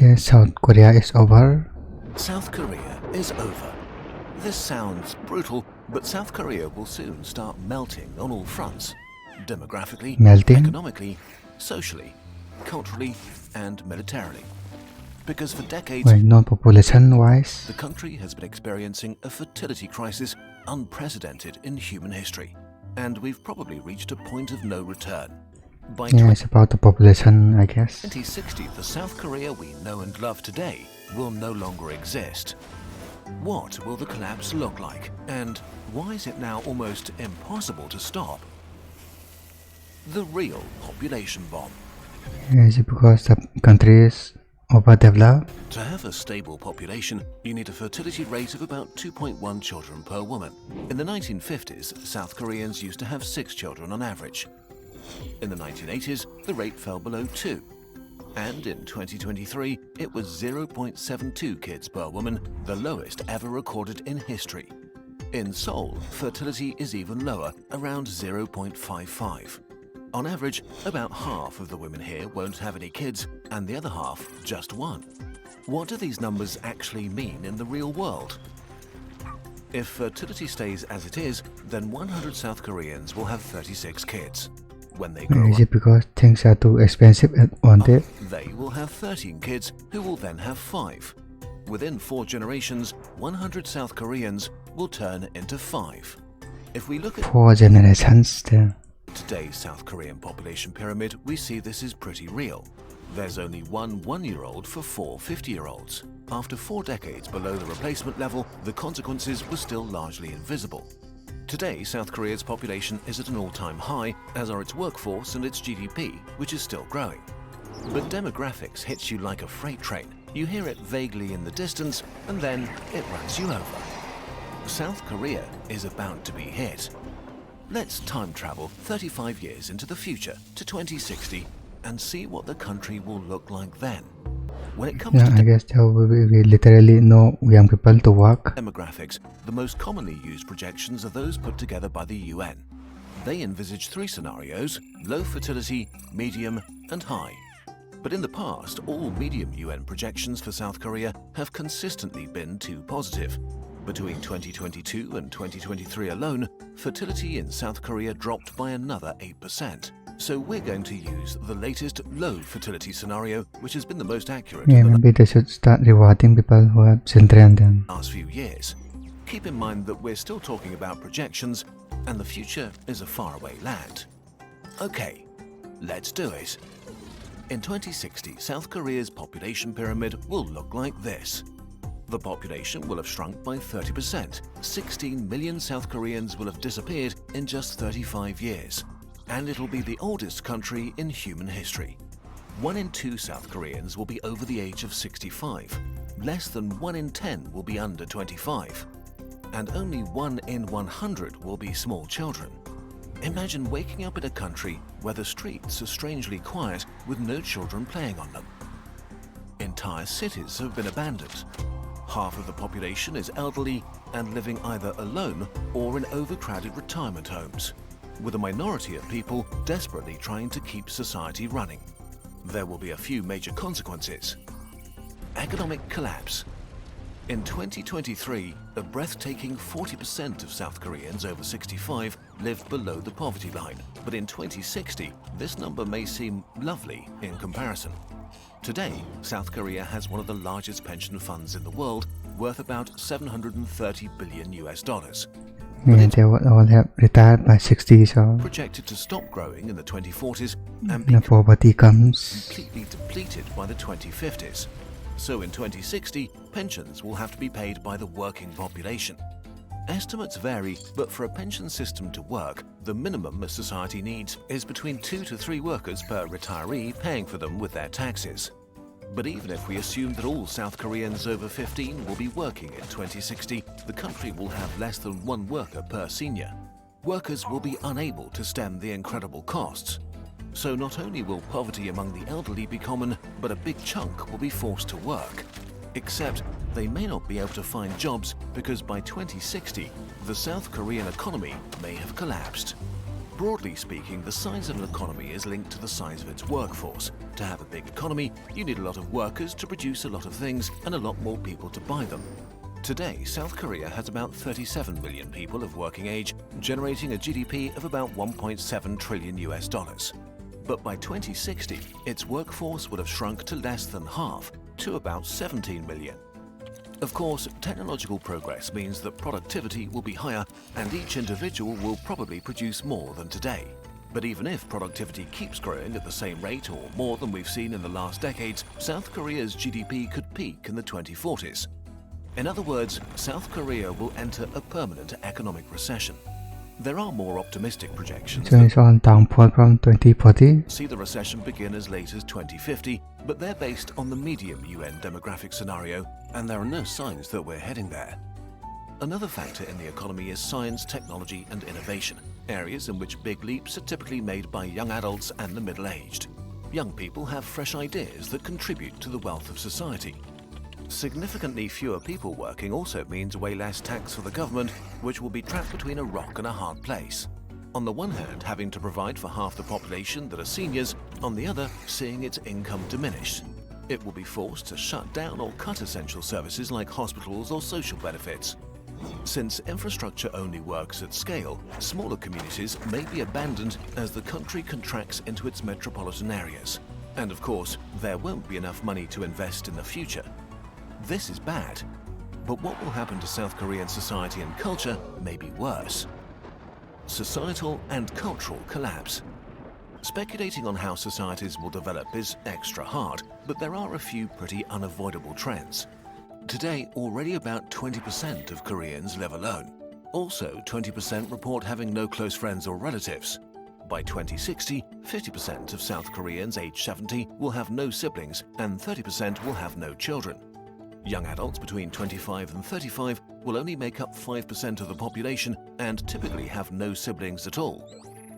Yes, South Korea is over. South Korea is over. This sounds brutal, but South Korea will soon start melting on all fronts. Demographically, Melting? economically, socially, culturally, and militarily. Because for decades, Why not population-wise? the country has been experiencing a fertility crisis unprecedented in human history. And we've probably reached a point of no return. By Yeah, it's about the population, I guess. 2060, the South Korea we know and love today will no longer exist. What will the collapse look like? And why is it now almost impossible to stop? The real population bomb. Is it because the country is overdeveloped? To have a stable population, you need a fertility rate of about 2.1 children per woman. In the 1950s, South Koreans used to have 6 children on average. In the 1980s, the rate fell below 2. And in 2023, it was 0.72 kids per woman, the lowest ever recorded in history. In Seoul, fertility is even lower, around 0.55. On average, about half of the women here won't have any kids, and the other half just one. What do these numbers actually mean in the real world? If fertility stays as it is, then 100 South Koreans will have 36 kids. When they grow Is it because things are too expensive and wanted? they will have 13 kids who will then have 5. Within 4 generations, 100 South Koreans will turn into 5. If we look at 4 generations there. today's South Korean population pyramid, we see this is pretty real. There's only one 1-year-old for 4 50-year-olds. After 4 decades below the replacement level, the consequences were still largely invisible. Today, South Korea's population is at an all-time high, as are its workforce and its GDP, which is still growing. But demographics hits you like a freight train. You hear it vaguely in the distance, and then it runs you over. South Korea is about to be hit. Let's time travel 35 years into the future to 2060 and see what the country will look like then. When it comes Yeah, to I guess there will be literally no young people to work. demographics, the most commonly used projections are those put together by the UN. They envisage 3 scenarios: low fertility, medium, and high. But in the past, all medium UN projections for South Korea have consistently been too positive. Between 2022 and 2023 alone, fertility in South Korea dropped by another 8%. So we're going to use the latest low fertility scenario, which has been the most accurate Yeah, in the maybe they should start rewarding people who have children then. last few years. Keep in mind that we're still talking about projections, and the future is a faraway land. Okay, let's do it. In 2060, South Korea's population pyramid will look like this. The population will have shrunk by 30%. 16 million South Koreans will have disappeared in just 35 years. And it'll be the oldest country in human history. 1 in 2 South Koreans will be over the age of 65. Less than 1 in 10 will be under 25. And only 1 in 100 will be small children. Imagine waking up in a country where the streets are strangely quiet with no children playing on them. Entire cities have been abandoned. Half of the population is elderly and living either alone or in overcrowded retirement homes, with a minority of people desperately trying to keep society running. There will be a few major consequences. Economic collapse. In 2023, a breathtaking 40% of South Koreans over 65 lived below the poverty line. But in 2060, this number may seem lovely in comparison. Today, South Korea has one of the largest pension funds in the world, worth about $730 billion. Yeah, they will all have retired by 60, so Projected to stop growing in the 2040s and the be poverty comes. completely depleted by the 2050s. So in 2060, pensions will have to be paid by the working population. Estimates vary, but for a pension system to work, the minimum a society needs is between 2 to 3 workers per retiree paying for them with their taxes. But even if we assume that all South Koreans over 15 will be working in 2060, the country will have less than 1 worker per senior. Workers will be unable to stem the incredible costs. So not only will poverty among the elderly be common, but a big chunk will be forced to work. Except they may not be able to find jobs because by 2060, the South Korean economy may have collapsed. Broadly speaking, the size of an economy is linked to the size of its workforce. To have a big economy, you need a lot of workers to produce a lot of things and a lot more people to buy them. Today, South Korea has about 37 million people of working age, generating a GDP of about 1.7 trillion US dollars. But by 2060, its workforce would have shrunk to less than half, to about 17 million. Of course, technological progress means that productivity will be higher and each individual will probably produce more than today. But even if productivity keeps growing at the same rate or more than we've seen in the last decades, South Korea's GDP could peak in the 2040s. In other words, South Korea will enter a permanent economic recession. There are more optimistic projections ช่วงนี้on downward from 2040 see the recession begin as late as 2050, but they're based on the medium UN demographic scenario, and there are no signs that we're heading there. Another factor in the economy is science, technology, and innovation, areas in which big leaps are typically made by young adults and the middle-aged. Young people have fresh ideas that contribute to the wealth of society. Significantly fewer people working also means way less tax for the government, which will be trapped between a rock and a hard place. On the one hand, having to provide for half the population that are seniors, on the other, seeing its income diminish. It will be forced to shut down or cut essential services like hospitals or social benefits. Since infrastructure only works at scale, smaller communities may be abandoned as the country contracts into its metropolitan areas. And of course, there won't be enough money to invest in the future. This is bad, but what will happen to South Korean society and culture may be worse. Societal and cultural collapse. Speculating on how societies will develop is extra hard, but there are a few pretty unavoidable trends. Today, already about 20% of Koreans live alone. Also, 20% report having no close friends or relatives. By 2060, 50% of South Koreans aged 70 will have no siblings and 30% will have no children. Young adults between 25 and 35 will only make up 5% of the population and typically have no siblings at all.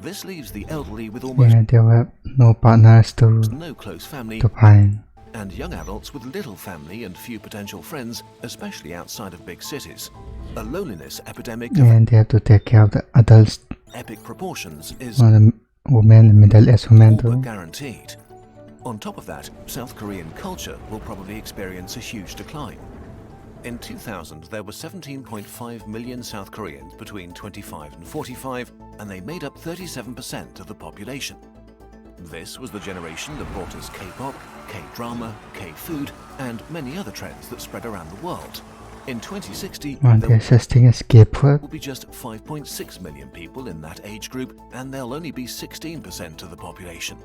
This leaves the elderly with almost they will have no partners to no close family find and young adults with little family and few potential friends, especially outside of big cities. A loneliness epidemic of and they have to take care of the adults, epic proportions is the women, middle-aged women all but too. guaranteed. On top of that, South Korean culture will probably experience a huge decline. In 2000, there were 17.5 million South Koreans between 25 and 45, and they made up 37% of the population. This was the generation that brought us K-pop, K-drama, K-food, and many other trends that spread around the world. In 2060, One there existing escape word. will be just 5.6 million people in that age group, and they'll only be 16% of the population.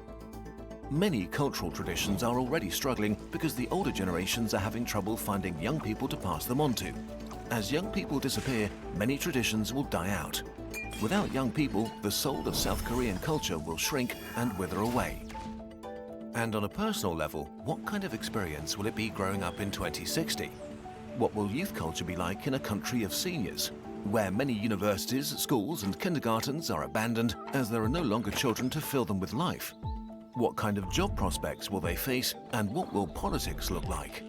Many cultural traditions are already struggling because the older generations are having trouble finding young people to pass them on to. As young people disappear, many traditions will die out. Without young people, the soul of South Korean culture will shrink and wither away. And on a personal level, what kind of experience will it be growing up in 2060? What will youth culture be like in a country of seniors, where many universities, schools and kindergartens are abandoned as there are no longer children to fill them with life? What kind of job prospects will they face, and what will politics look like?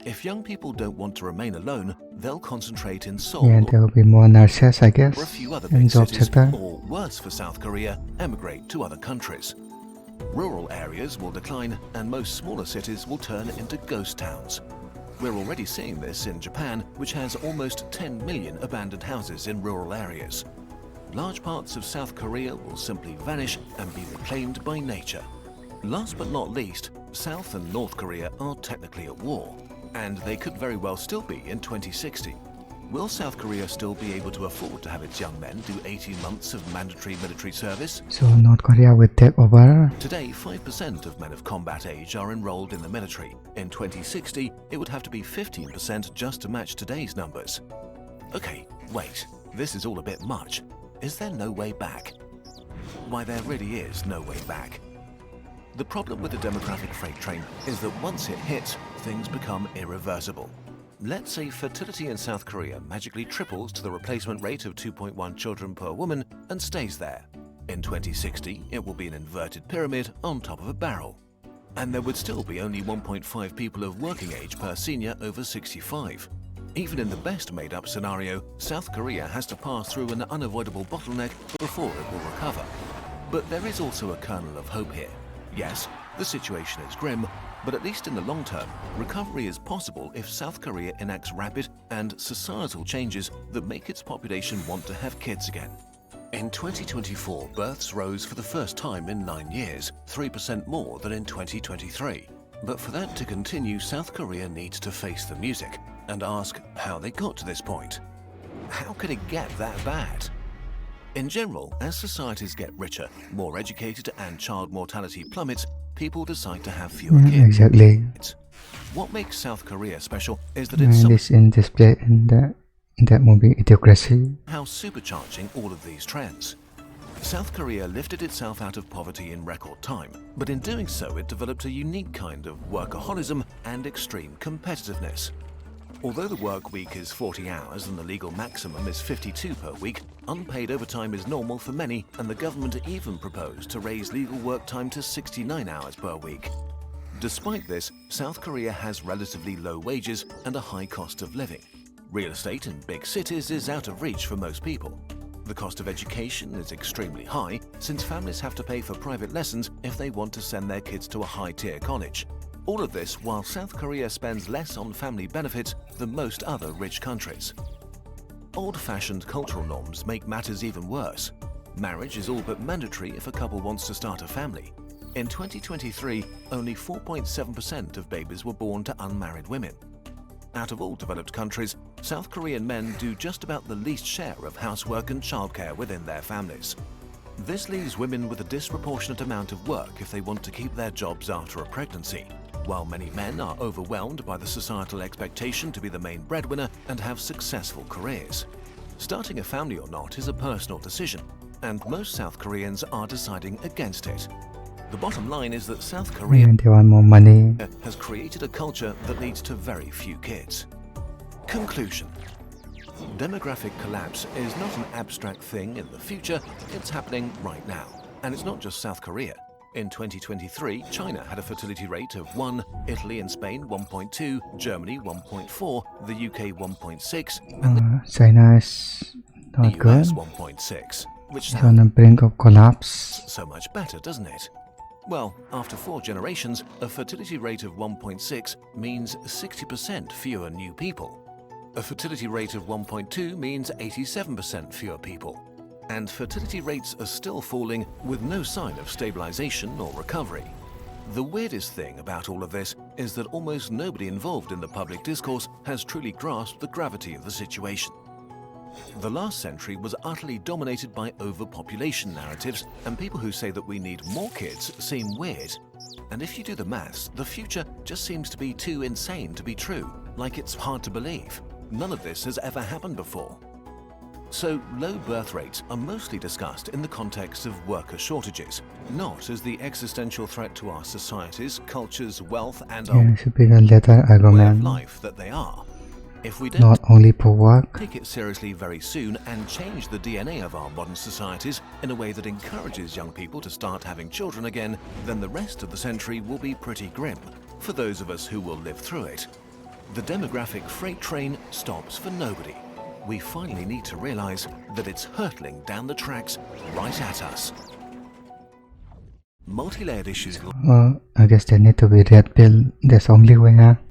If young people don't want to remain alone, they'll concentrate in Seoul And there will be more nurses, I or a guess, few other in big job cities, sector. or worse for South Korea, emigrate to other countries. Rural areas will decline, and most smaller cities will turn into ghost towns. We're already seeing this in Japan, which has almost 10 million abandoned houses in rural areas. Large parts of South Korea will simply vanish and be reclaimed by nature. Last but not least, South and North Korea are technically at war, and they could very well still be in 2060. Will South Korea still be able to afford to have its young men do 18 months of mandatory military service? So North Korea will take over. Today, 5% of men of combat age are enrolled in the military. In 2060, it would have to be 15% just to match today's numbers. Okay, wait, this is all a bit much. Is there no way back? Why, there really is no way back. The problem with the demographic freight train is that once it hits, things become irreversible. Let's say fertility in South Korea magically triples to the replacement rate of 2.1 children per woman and stays there. In 2060, it will be an inverted pyramid on top of a barrel. And there would still be only 1.5 people of working age per senior over 65. Even in the best made-up scenario, South Korea has to pass through an unavoidable bottleneck before it will recover. But there is also a kernel of hope here. Yes, the situation is grim, but at least in the long term, recovery is possible if South Korea enacts rapid and societal changes that make its population want to have kids again. In 2024, births rose for the first time in 9 years, 3% more than in 2023. But for that to continue, South Korea needs to face the music and ask how they got to this point. How could it get that bad? In general, as societies get richer, more educated, and child mortality plummets, people decide to have fewer kids. Exactly. What makes South Korea special is that it's this in display in that movie Idiocracy. Somehow supercharging all of these trends. South Korea lifted itself out of poverty in record time, but in doing so it developed a unique kind of workaholism and extreme competitiveness. Although the work week is 40 hours and the legal maximum is 52 per week, unpaid overtime is normal for many, and the government even proposed to raise legal work time to 69 hours per week. Despite this, South Korea has relatively low wages and a high cost of living. Real estate in big cities is out of reach for most people. The cost of education is extremely high, since families have to pay for private lessons if they want to send their kids to a high-tier college. All of this while South Korea spends less on family benefits than most other rich countries. Old-fashioned cultural norms make matters even worse. Marriage is all but mandatory if a couple wants to start a family. In 2023, only 4.7% of babies were born to unmarried women. Out of all developed countries, South Korean men do just about the least share of housework and childcare within their families. This leaves women with a disproportionate amount of work if they want to keep their jobs after a pregnancy, while many men are overwhelmed by the societal expectation to be the main breadwinner and have successful careers. Starting a family or not is a personal decision, and most South Koreans are deciding against it. The bottom line is that South Korea They want more money. has created a culture that leads to very few kids. Conclusion. Demographic collapse is not an abstract thing in the future, it's happening right now. And it's not just South Korea. In 2023, China had a fertility rate of 1, Italy and Spain 1.2, Germany 1.4, the UK 1.6, and China is the not good. US 1.6, which It's on the brink of collapse. so much better, doesn't it? Well, after 4 generations, a fertility rate of 1.6 means 60% fewer new people. A fertility rate of 1.2 means 87% fewer people. And fertility rates are still falling with no sign of stabilization or recovery. The weirdest thing about all of this is that almost nobody involved in the public discourse has truly grasped the gravity of the situation. The last century was utterly dominated by overpopulation narratives, and people who say that we need more kids seem weird. And if you do the maths, the future just seems to be too insane to be true, like it's hard to believe. None of this has ever happened before. So, low birth rates are mostly discussed in the context of worker shortages, not as the existential threat to our societies, cultures, wealth, and our It should be a later way of argument. life that they are. If we don't Not only for work. take it seriously very soon and change the DNA of our modern societies in a way that encourages young people to start having children again, then the rest of the century will be pretty grim for those of us who will live through it. The demographic freight train stops for nobody. We finally need to realize that it's hurtling down the tracks right at us. Multi-layered issues. I guess there need to be red pill. That's only way, huh?